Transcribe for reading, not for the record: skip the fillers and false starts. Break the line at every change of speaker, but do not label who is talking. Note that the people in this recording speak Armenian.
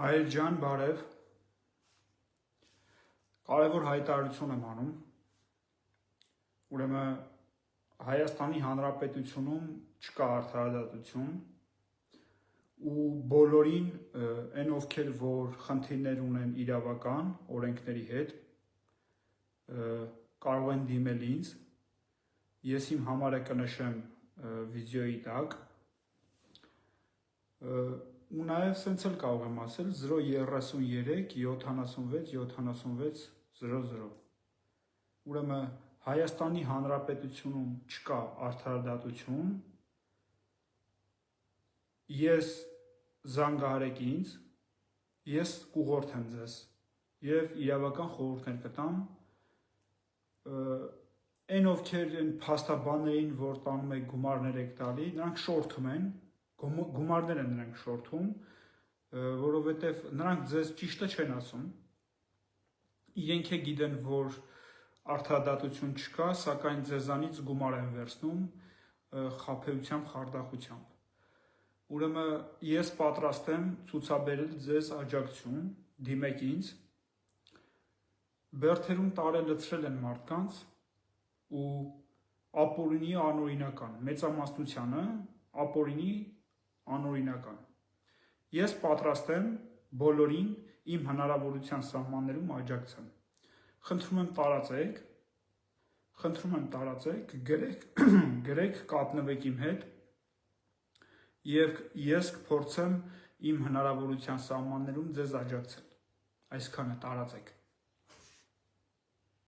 Հայր ջան, բարև, կարևոր հայտարարություն եմ անում, ուրեմն Հայաստանի Հանրապետությունում չկա արդարադատություն ու բոլորին այն ովքեր, որ խնդիրներ ունեն իրավական օրենքների հետ, կարող են դիմել ինձ, ես իմ համարը կնշեմ վիդեոյի տակ, ու նաև սենց էլ կարող եմ ասել 033 76 76 00 ուրեմն Հայաստանի Հանրապետությունում չկա արդարադատություն, ես զանգահարեք ինձ, ես կուղղորդեմ ձեզ և իրավական խորհուրդներ կտամ, այն ովքեր են փաստաբաններին, որ տանում եք գումարներ եք տալի, նրանք շորթում են, գումարներ են նրանք շորթում, որովհետև նրանք ձեզ ճիշտը չեն ասում, իրենք է գիտեն, որ արդարադատություն չկա, սակայն ձեզանից գումար են վերցնում խաբեությամբ, խարդախությամբ։ Ուրեմն ես պատրաստ եմ ցուցաբերել ձեզ աջակցություն, դիմեք ինձ, բերդերում տարել լցրել են մարդկանց ու ապօրինի անօրինական, մեծամասնությանը ապօրինի անօրինական։ Ես պատրաստ եմ բոլորին իմ հնարավորության սահմաններում աջակցեմ։ Խնդրում եմ տարածեք, գրեք, կապնվեք իմ հետ և ես կփորձեմ իմ հնարավորության սահմաններում ձեզ աջակցել։ Այսքանը տարածեք։